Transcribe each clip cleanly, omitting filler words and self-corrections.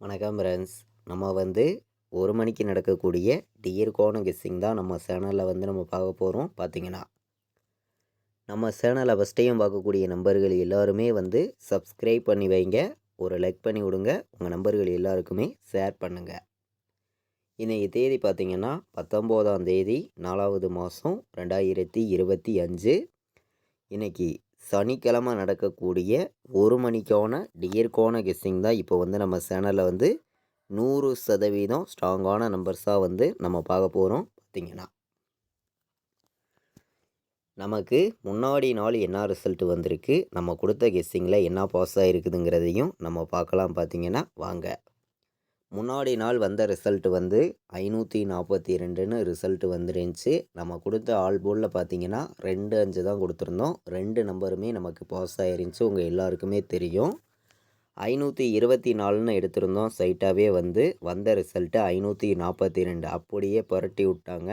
வணக்கம் ஃப்ரெண்ட்ஸ். நம்ம வந்து 1 மணிக்கு நடக்கக்கூடிய டியர்கான கெஸ்ஸிங் தான் நம்ம சேனலில் வந்து நம்ம பார்க்க போகிறோம். பார்த்தீங்கன்னா நம்ம சேனலை ஃபஸ்ட் டைம் பார்க்கக்கூடிய நம்பர்கள் எல்லாருமே வந்து சப்ஸ்கிரைப் பண்ணி வைங்க, ஒரு லைக் பண்ணி விடுங்க, உங்கள் நம்பர்கள் எல்லாருக்குமே ஷேர் பண்ணுங்கள். இன்றைக்கி தேதி பார்த்திங்கன்னா 19ஆம் தேதி 4வது மாதம் 2025. இன்றைக்கி சனிக்கிழமை நடக்கக்கூடிய 1 மணிக்கான டியர்கான கெஸ்ஸிங் தான் இப்போ வந்து நம்ம சேனலில் வந்து 100% ஸ்ட்ராங்கான நம்பர்ஸாக வந்து நம்ம பார்க்க போகிறோம். பார்த்திங்கன்னா நமக்கு முன்னாடி நாள் என்ன ரிசல்ட் வந்திருக்கு, நம்ம கொடுத்த கெஸ்ஸிங்கில் என்ன பாஸ் ஆகிருக்குதுங்கிறதையும் நம்ம பார்க்கலாம். பார்த்திங்கன்னா வாங்க. முன்னாடி நாள் வந்த ரிசல்ட் வந்து 542ன்னு ரிசல்ட் வந்துருந்துச்சு. நம்ம கொடுத்த ஆல் போர்டில் பார்த்திங்கன்னா 2 5 தான் கொடுத்துருந்தோம். 2 நம்பருமே நமக்கு பாஸ் ஆகிருந்துச்சு. உங்கள் எல்லாருக்குமே தெரியும். 524ன்னு எடுத்திருந்தோம். சைட்டாகவே வந்து வந்த ரிசல்ட்டு 542 அப்படியே புரட்டி விட்டாங்க.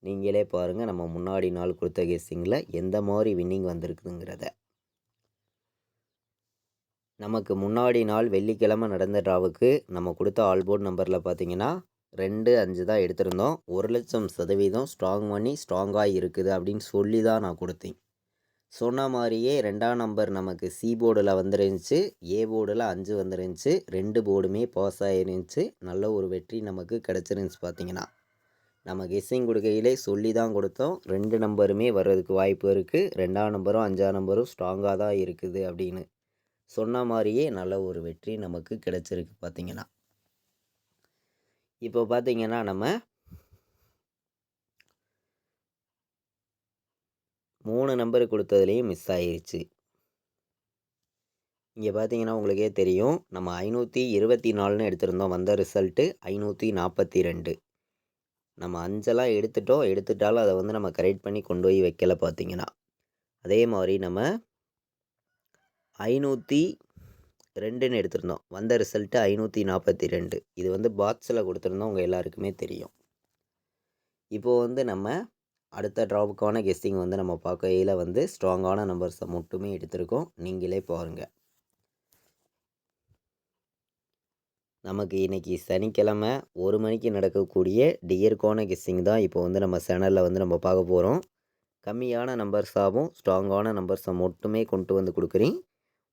நீங்களே பாருங்கள் நம்ம முன்னாடி நாள் கொடுத்த கெஸ்ஸிங்கில் எந்த மாதிரி வின்னிங் வந்திருக்குதுங்கிறத. நமக்கு முன்னாடி நாள் வெள்ளிக்கிழமை நடந்த ட்ராவுக்கு நம்ம கொடுத்த ஆல்போர்ட் நம்பரில் பார்த்திங்கன்னா 2 5 தான் எடுத்திருந்தோம். 1,00,000% ஸ்ட்ராங் பண்ணி ஸ்ட்ராங்காக இருக்குது அப்படின்னு சொல்லி தான் நான் கொடுத்தேன். சொன்ன மாதிரியே 2ஆம் நம்பர் நமக்கு சி போர்டில் வந்துருந்துச்சு, ஏ போர்டில் 5 வந்துருந்துச்சு. 2 போர்டுமே பாஸ் ஆகிருந்துச்சு. நல்ல ஒரு வெற்றி நமக்கு கிடச்சிருந்துச்சு. பார்த்திங்கன்னா நம்ம கெஸ்ஸிங் கொடுக்கையிலே சொல்லி தான் கொடுத்தோம், 2 நம்பருமே வர்றதுக்கு வாய்ப்பு இருக்குது, 2ஆம் நம்பரும் 5ஆம் நம்பரும் ஸ்ட்ராங்காக தான் இருக்குது அப்படின்னு. சொன்ன மாதிரியே நல்ல ஒரு வெற்றி நமக்கு கிடைச்சிருக்கு. பார்த்திங்கன்னா இப்போ பார்த்திங்கன்னா நம்ம 3 நம்பர் கொடுத்ததுலேயும் மிஸ் ஆகிருச்சு. இங்கே பார்த்திங்கன்னா உங்களுக்கே தெரியும், நம்ம 524ன்னு எடுத்திருந்தோம். வந்த ரிசல்ட்டு 542. நம்ம 5எல்லாம் எடுத்துட்டாலும் அதை வந்து நம்ம கரெக்ட் பண்ணி கொண்டு போய் வைக்கல. பார்த்திங்கன்னா அதே மாதிரி நம்ம 502ன்னு எடுத்திருந்தோம். வந்த ரிசல்ட்டு 542. இது வந்து பாக்ஸில் கொடுத்துருந்தோம், உங்கள் எல்லாருக்குமே தெரியும். இப்போது வந்து நம்ம அடுத்த ட்ராப்புக்கான கெஸ்ஸிங் வந்து நம்ம பார்க்கையில் வந்து ஸ்ட்ராங்கான நம்பர்ஸை மட்டுமே எடுத்திருக்கோம். நீங்களே பாருங்கள். நமக்கு இன்றைக்கி சனிக்கிழமை 1 மணிக்கு நடக்கக்கூடிய டியர்கான கெஸ்ஸிங் தான் இப்போ வந்து நம்ம சேனலில் வந்து நம்ம பார்க்க போகிறோம். கம்மியான நம்பர்ஸாகவும் ஸ்ட்ராங்கான நம்பர்ஸை மட்டுமே கொண்டு வந்து கொடுக்குறேன்.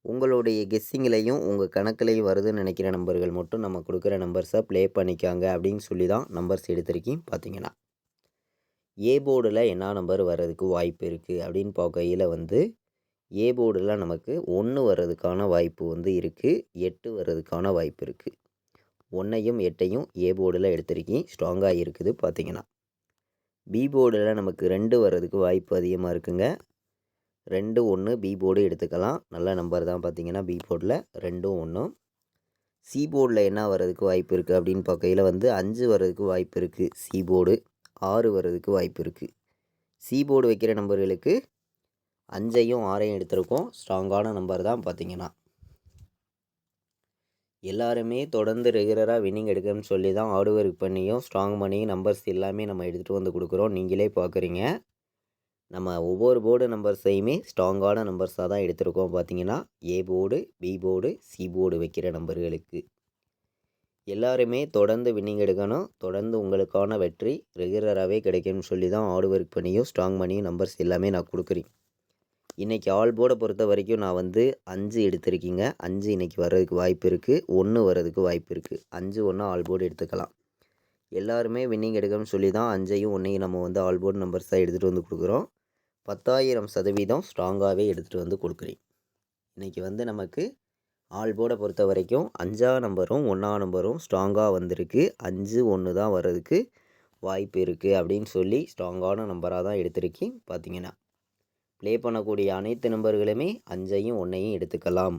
உங்களுடைய கெஸ்ஸிங்லேயும் உங்கள் கணக்குலேயும் வருதுன்னு நினைக்கிற நம்பர்கள் மட்டும் நம்ம கொடுக்குற நம்பர்ஸை ப்ளே பண்ணிக்காங்க அப்படின்னு சொல்லி தான் நம்பர்ஸ் எடுத்திருக்கேன். பார்த்திங்கன்னா ஏ போர்டில் என்ன நம்பர் வர்றதுக்கு வாய்ப்பு இருக்குது அப்படின்னு பார்க்கையில் வந்து ஏ போர்டில் நமக்கு 1 வர்றதுக்கான வாய்ப்பு வந்து இருக்குது, 8 வர்றதுக்கான வாய்ப்பு இருக்குது. 1ஐயும் 8ஐயும் ஏ போர்டில் எடுத்திருக்கேன், ஸ்ட்ராங்காக இருக்குது. பார்த்திங்கன்னா பி போர்டில் நமக்கு 2 வர்றதுக்கு வாய்ப்பு அதிகமாக இருக்குங்க. 2 1 பி போர்டு எடுத்துக்கலாம், நல்ல நம்பர் தான். பார்த்திங்கன்னா பி போர்டில் 2 1. சி போர்டில் என்ன வர்றதுக்கு வாய்ப்பு இருக்குது அப்படின்னு பார்க்கையில் வந்து 5 வர்றதுக்கு வாய்ப்பு இருக்குது. சி போர்டு 6 வர்றதுக்கு வாய்ப்பு இருக்குது. சி போர்டு வைக்கிற நம்பர்களுக்கு 5ஐயும் 6ஐயும் எடுத்திருக்கோம், ஸ்ட்ராங்கான நம்பர் தான். பார்த்திங்கன்னா எல்லாருமே தொடர்ந்து ரெகுலராக வின்னிங் எடுக்கணும்னு சொல்லி தான் ஹார்ட் ஒர்க் பண்ணியும் ஸ்ட்ராங் பண்ணியும் நம்பர்ஸ் எல்லாமே நம்ம எடுத்துகிட்டு வந்து கொடுக்குறோம். நீங்களே பார்க்குறீங்க, நம்ம ஒவ்வொரு போர்டு நம்பர்ஸையுமே ஸ்ட்ராங்கான நம்பர்ஸாக தான் எடுத்திருக்கோம். பார்த்திங்கன்னா A board, B board, C board வைக்கிற நம்பர்களுக்கு எல்லாருமே தொடர்ந்து வின்னிங் எடுக்கணும், தொடர்ந்து உங்களுக்கான வெற்றி ரெகுலராகவே கிடைக்கும்னு சொல்லி தான் ஹார்ட் ஒர்க் பண்ணியும் ஸ்ட்ராங் பண்ணியும் நம்பர்ஸ் எல்லாமே நான் கொடுக்குறேன். இன்றைக்கி ஆல் போர்டை பொறுத்த வரைக்கும் நான் வந்து 5 எடுத்திருக்கீங்க. 5 இன்றைக்கி வர்றதுக்கு வாய்ப்பு இருக்குது, 1 வர்றதுக்கு வாய்ப்பு இருக்குது. 5 1 ஆல் போர்டு எடுத்துக்கலாம். எல்லாருமே வின்னிங் எடுக்கணும்னு சொல்லி தான் 5ஐயும் 1ஐயும் நம்ம வந்து ஆல் போர்டு நம்பர்ஸாக எடுத்துகிட்டு வந்து கொடுக்குறோம். 10,000% ஸ்ட்ராங்காகவே எடுத்துகிட்டு வந்து கொடுக்குறேன். இன்றைக்கி வந்து நமக்கு ஆல் போர்டை பொறுத்த வரைக்கும் 5ஆம் நம்பரும் 1ஆம் நம்பரும் ஸ்ட்ராங்காக வந்திருக்கு. 5 1 தான் வர்றதுக்கு வாய்ப்பு இருக்குது அப்படின்னு சொல்லி ஸ்ட்ராங்கான நம்பராக தான் எடுத்திருக்கேன். பார்த்திங்கன்னா ப்ளே பண்ணக்கூடிய அனைத்து நம்பர்களுமே 5ஐயும் 1ஐயும் எடுத்துக்கலாம்.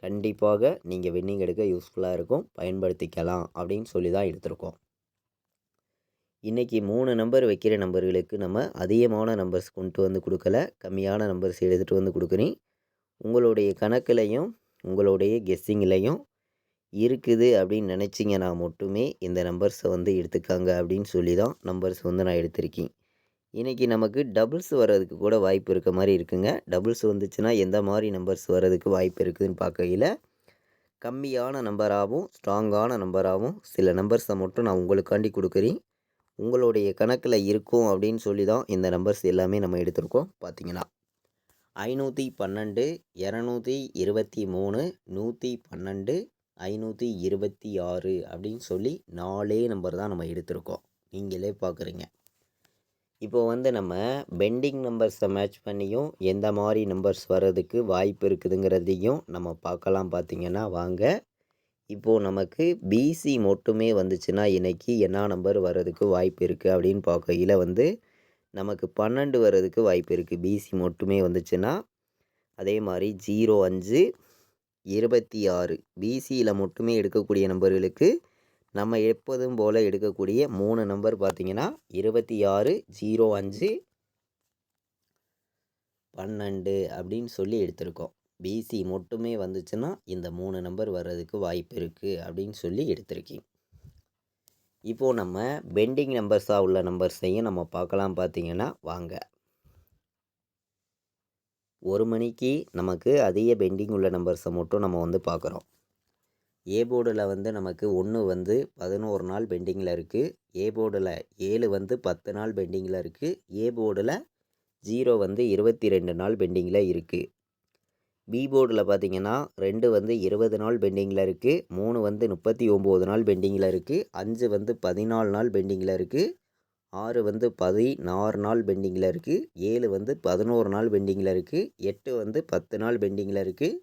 கண்டிப்பாக நீங்கள் வின்னிங் எடுக்க யூஸ்ஃபுல்லாக இருக்கும், பயன்படுத்திக்கலாம் அப்படின்னு சொல்லி தான் எடுத்திருக்கோம். இன்றைக்கி 3 நம்பர் வைக்கிற நம்பர்களுக்கு நம்ம அதிகமான நம்பர்ஸ் கொண்டு வந்து கொடுக்கல, கம்மியான நம்பர்ஸ் எடுத்துகிட்டு வந்து கொடுக்குறேன். உங்களுடைய கணக்குலையும் உங்களுடைய கெஸ்ஸிங்லையும் இருக்குது அப்படின்னு நினச்சிங்கன்னா மட்டுமே இந்த நம்பர்ஸை வந்து எடுத்துக்காங்க அப்படின்னு சொல்லி தான் நம்பர்ஸ் வந்து நான் எடுத்திருக்கேன். இன்றைக்கி நமக்கு டபுள்ஸ் வர்றதுக்கு கூட வாய்ப்பு இருக்க மாதிரி இருக்குங்க. டபுள்ஸ் வந்துச்சுன்னா எந்த மாதிரி நம்பர்ஸ் வர்றதுக்கு வாய்ப்பு இருக்குதுன்னு பார்க்கையில் கம்மியான நம்பராகவும் ஸ்ட்ராங்கான நம்பராகவும் சில நம்பர்ஸை மட்டும் நான் உங்களுக்காண்டி கொடுக்குறேன். உங்களுடைய கணக்கில் இருக்கும் அப்படின்னு சொல்லி தான் இந்த நம்பர்ஸ் எல்லாமே நம்ம எடுத்திருக்கோம். பார்த்தீங்கன்னா 512, 223, 112, 526 அப்படின்னு சொல்லி 4 நம்பர் தான் நம்ம எடுத்திருக்கோம். நீங்களே பார்க்குறீங்க. இப்போ வந்து நம்ம பெண்டிங் நம்பர்ஸை மேட்ச் பண்ணியும் எந்த மாதிரி நம்பர்ஸ் வர்றதுக்கு வாய்ப்பு இருக்குதுங்கிறதையும் நம்ம பார்க்கலாம். பார்த்தீங்கன்னா வாங்க. இப்போது நமக்கு பிசி மட்டுமே வந்துச்சுன்னா இன்றைக்கி என்ன நம்பர் வர்றதுக்கு வாய்ப்பு இருக்குது அப்படின்னு பார்க்கையில் வந்து நமக்கு 12 வர்றதுக்கு வாய்ப்பு இருக்குது. பிசி மட்டுமே வந்துச்சுன்னா. அதே மாதிரி 05, 26 பிசியில் மட்டுமே எடுக்கக்கூடிய நம்பர்களுக்கு நம்ம எப்போதும் போல் எடுக்கக்கூடிய 3 நம்பர் பார்த்தீங்கன்னா 26, 05, 12 அப்படின்னு சொல்லி எடுத்திருக்கோம். பிசி மட்டுமே வந்துச்சுன்னா இந்த 3 நம்பர் வர்றதுக்கு வாய்ப்பு இருக்குது அப்படின்னு சொல்லி எடுத்திருக்கேன். இப்போது நம்ம பெண்டிங் நம்பர்ஸாக உள்ள நம்பர்ஸையும் நம்ம பார்க்கலாம். பார்த்தீங்கன்னா வாங்க. 1 மணிக்கு நமக்கு அதிக பெண்டிங் உள்ள நம்பர்ஸை மட்டும் நம்ம வந்து பார்க்குறோம். ஏ போர்டில் வந்து நமக்கு 1 வந்து 11 நாள் பெண்டிங்கில் இருக்குது. ஏ போர்டில் 7 வந்து 10 நாள் பெண்டிங்கில் இருக்குது. ஏ போர்டில் 0 வந்து 22 நாள் பெண்டிங்கில் இருக்குது. பி போர்டில் பார்த்திங்கன்னா 2 வந்து 20 நாள் பெண்டிங்கில் இருக்குது. 3 வந்து 39 நாள் பெண்டிங்கில் இருக்குது. 5 வந்து 14 நாள் பெண்டிங்கில் இருக்குது. 6 வந்து 16 நாள் பெண்டிங்கில் இருக்குது. 7 வந்து 11 நாள் பெண்டிங்கில் இருக்குது. 8 வந்து 10 நாள் பெண்டிங்கில் இருக்குது.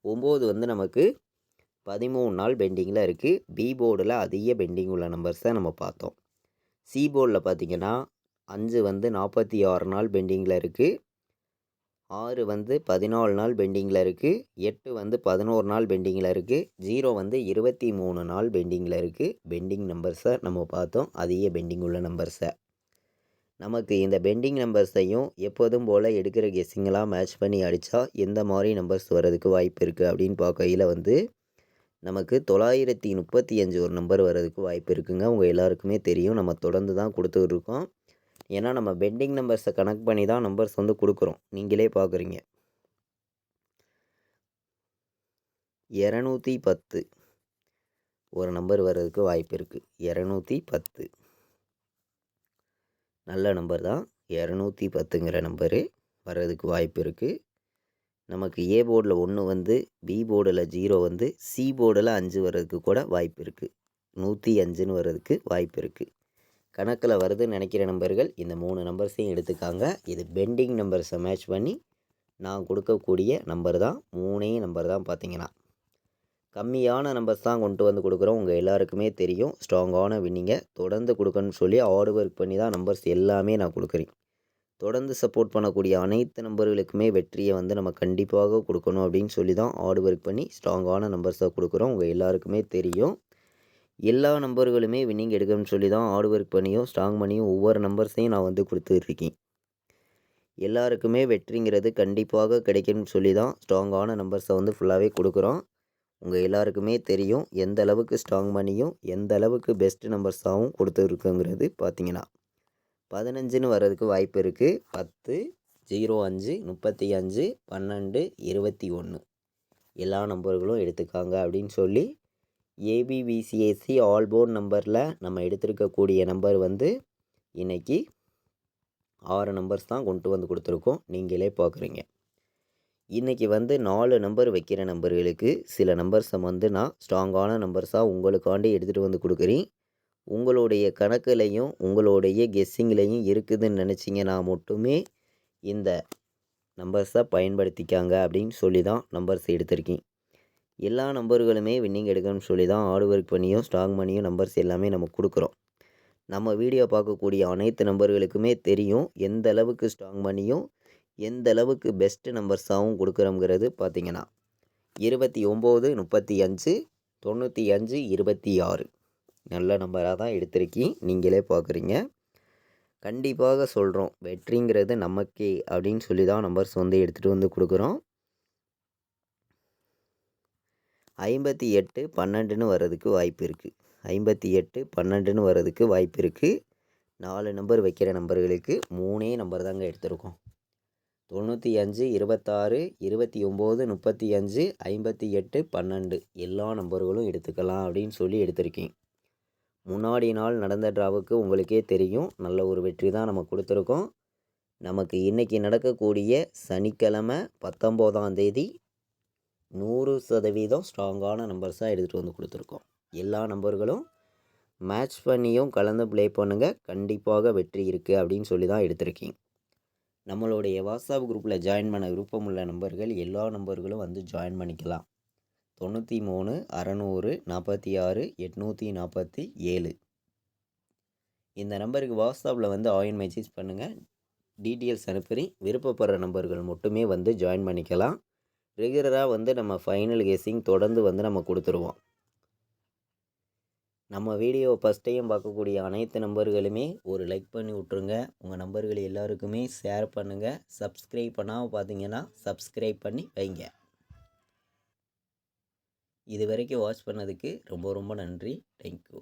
9 வந்து நமக்கு 13 நாள் பெண்டிங்கில் இருக்குது. பி போர்டில் அதிக பெண்டிங் உள்ள நம்பர்ஸை நம்ம பார்த்தோம். சி போர்டில் பார்த்திங்கன்னா 5 வந்து 46 நாள் பெண்டிங்கில் இருக்குது. 6 வந்து 14 நாள் பெண்டிங்கில் இருக்குது. 8 வந்து 11 நாள் பெண்டிங்கில் இருக்குது. 0 வந்து 23 நாள் பெண்டிங்கில் இருக்குது. பெண்டிங் நம்பர்ஸை நம்ம பார்த்தோம், அதிக பெண்டிங் உள்ள நம்பர்ஸை. நமக்கு இந்த பெண்டிங் நம்பர்ஸையும் எப்போதும் போல் எடுக்கிற கெஸ்ஸிங்கெல்லாம் மேட்ச் பண்ணி அடித்தா எந்த மாதிரி நம்பர்ஸ் வர்றதுக்கு வாய்ப்பு இருக்குது அப்படின்னு பார்க்கையில் வந்து நமக்கு 935 ஒரு நம்பர் வர்றதுக்கு வாய்ப்பு இருக்குங்க. உங்கள் எல்லாருக்குமே தெரியும். நம்ம தொடர்ந்து தான் கொடுத்துட்ருக்கோம். ஏன்னா நம்ம பெண்டிங் நம்பர்ஸை கனெக்ட் பண்ணி தான் நம்பர்ஸ் வந்து கொடுக்குறோம். நீங்களே பார்க்குறீங்க. 210 ஒரு நம்பர் வர்றதுக்கு வாய்ப்பு இருக்குது. 210 நல்ல நம்பர் தான். 210ங்கிற நம்பரு வர்றதுக்கு வாய்ப்பு இருக்குது. நமக்கு ஏ போர்டில் 1 வந்து, பி போர்டில் 0 வந்து, சி போர்டில் 5 வர்றதுக்கு கூட வாய்ப்பு இருக்குது. 105ன்னு வர்றதுக்கு வாய்ப்பு இருக்குது. கணக்கில் வருதுன்னு நினைக்கிற நம்பர்கள் இந்த 3 நம்பர்ஸையும் எடுத்துக்காங்க. இது பெண்டிங் நம்பர்ஸை மேட்ச் பண்ணி நான் கொடுக்கக்கூடிய நம்பர் தான். 3 நம்பர் தான். பார்த்தீங்கன்னா கம்மியான நம்பர்ஸ் தான் கொண்டு வந்து கொடுக்குறோம். உங்கள் எல்லாருக்குமே தெரியும். ஸ்ட்ராங்கான வின்னிங்கை தொடர்ந்து கொடுக்கணும்னு சொல்லி ஹார்ட் ஒர்க் பண்ணி தான் நம்பர்ஸ் எல்லாமே நான் கொடுக்குறேன். தொடர்ந்து சப்போர்ட் பண்ணக்கூடிய அனைத்து நம்பர்களுக்குமே வெற்றியை வந்து நம்ம கண்டிப்பாக கொடுக்கணும் அப்படின்னு சொல்லி தான் ஹார்ட் ஒர்க் பண்ணி ஸ்ட்ராங்கான நம்பர்ஸை கொடுக்குறோம். உங்கள் எல்லாருக்குமே தெரியும். எல்லா நம்பர்களுமே வின்னிங் எடுக்கணும்னு சொல்லி தான் ஹார்ட் ஒர்க் பண்ணியும் ஸ்ட்ராங் பண்ணியும் ஒவ்வொரு நம்பர்ஸையும் நான் வந்து கொடுத்துட்ருக்கேன். எல்லாருக்குமே வெற்றிங்கிறது கண்டிப்பாக கிடைக்கணும்னு சொல்லி தான் ஸ்ட்ராங்கான நம்பர்ஸை வந்து ஃபுல்லாகவே கொடுக்குறோம். உங்கள் எல்லாருக்குமே தெரியும் எந்த அளவுக்கு ஸ்ட்ராங் பண்ணியும் எந்த அளவுக்கு பெஸ்ட் நம்பர்ஸாகவும் கொடுத்துருக்குங்கிறது. பார்த்தீங்கன்னா 15ன்னு வர்றதுக்கு வாய்ப்பு இருக்குது. 10, 05, 35, 12, 21 எல்லா நம்பர்களும் எடுத்துக்காங்க அப்படின்னு சொல்லி ஏபிபிசிஎஸ்சி ஆல் போர்ட் நம்பரில் நம்ம எடுத்திருக்கக்கூடிய நம்பர் வந்து இன்றைக்கி 6 நம்பர்ஸ் தான் கொண்டு வந்து கொடுத்துருக்கோம். நீங்களே பார்க்குறீங்க. இன்றைக்கி வந்து 4 நம்பர் வைக்கிற நம்பர்களுக்கு சில நம்பர்ஸை வந்து நான் ஸ்ட்ராங்கான நம்பர்ஸாக உங்களுக்காண்டி எடுத்துகிட்டு வந்து கொடுக்குறேன். உங்களுடைய கணக்குலையும் உங்களுடைய கெஸ்ஸிங்லேயும் இருக்குதுன்னு நினச்சிங்கன்னா மட்டுமே இந்த நம்பர்ஸை பயன்படுத்திக்காங்க அப்படின்னு சொல்லி தான் நம்பர்ஸ் எடுத்திருக்கேன். எல்லா நம்பர்களுமே வின்னிங் எடுக்கணும்னு சொல்லி தான் ஹார்ட் ஒர்க் பண்ணியும் ஸ்ட்ராங் பண்ணியும் நம்பர்ஸ் எல்லாமே நம்ம கொடுக்குறோம். நம்ம வீடியோ பார்க்கக்கூடிய அனைத்து நம்பர்களுக்குமே தெரியும் எந்த அளவுக்கு ஸ்ட்ராங் பண்ணியும் எந்த அளவுக்கு பெஸ்ட்டு நம்பர்ஸாகவும் கொடுக்குறோங்கிறது. பார்த்தீங்கன்னா 29, 35, 95, 26 நல்ல நம்பராக தான் எடுத்திருக்கேன். நீங்களே பார்க்குறீங்க. கண்டிப்பாக சொல்கிறோம் வெற்றிங்கிறது நமக்கே அப்படின்னு சொல்லி தான் நம்பர்ஸ் வந்து எடுத்துகிட்டு வந்து கொடுக்குறோம். 58, 12ன்னு வர்றதுக்கு வாய்ப்பு இருக்குது. 58, 12ன்னு வர்றதுக்கு வாய்ப்பு இருக்குது. 4 நம்பர் வைக்கிற நம்பர்களுக்கு 3 நம்பர் தாங்க எடுத்திருக்கோம். 95 26 29 35 58 12 எல்லா நம்பர்களும் எடுத்துக்கலாம் அப்படின்னு சொல்லி எடுத்திருக்கேன். முன்னாடி நாள் நடந்த டிராவுக்கு உங்களுக்கே தெரியும், நல்ல ஒரு வெற்றி தான் நம்ம கொடுத்துருக்கோம். நமக்கு இன்றைக்கி நடக்கக்கூடிய சனிக்கிழமை 19ஆம் தேதி 100% ஸ்ட்ராங்கான நம்பர்ஸாக எடுத்துகிட்டு வந்து கொடுத்துருக்கோம். எல்லா நம்பர்களும் மேட்ச் பண்ணியும் கலந்து ப்ளே பண்ணுங்கள், கண்டிப்பாக வெற்றி இருக்குது அப்படின்னு சொல்லி தான் எடுத்திருக்கேன். நம்மளுடைய வாட்ஸ்அப் குரூப்பில் ஜாயின் பண்ண விருப்பமுள்ள நம்பர்கள் எல்லா நம்பர்களும் வந்து ஜாயின் பண்ணிக்கலாம். 93 600 46 847 இந்த நம்பருக்கு வாட்ஸ்அப்பில் வந்து ஆயின் மெசேஜ் பண்ணுங்கள், டீட்டெயில்ஸ் அனுப்புகிறேன். விருப்பப்படுற நம்பர்கள் மட்டுமே வந்து ஜாயின் பண்ணிக்கலாம். ரெகுலராக வந்து நம்ம ஃபைனல் கெஸ்ஸிங் தொடர்ந்து வந்து நம்ம கொடுத்துருவோம். நம்ம வீடியோ ஃபஸ்ட் டைம் பார்க்கக்கூடிய அனைத்து நம்பர்களுமே ஒரு லைக் பண்ணி விட்ருங்க. உங்கள் நம்பர்கள் எல்லாருக்குமே ஷேர் பண்ணுங்கள். சப்ஸ்கிரைப் பண்ணாமல் பார்த்தீங்கன்னா சப்ஸ்கிரைப் பண்ணி வைங்க. இது வரைக்கும் வாட்ச் பண்ணதுக்கு ரொம்ப ரொம்ப நன்றி. தேங்க்யூ.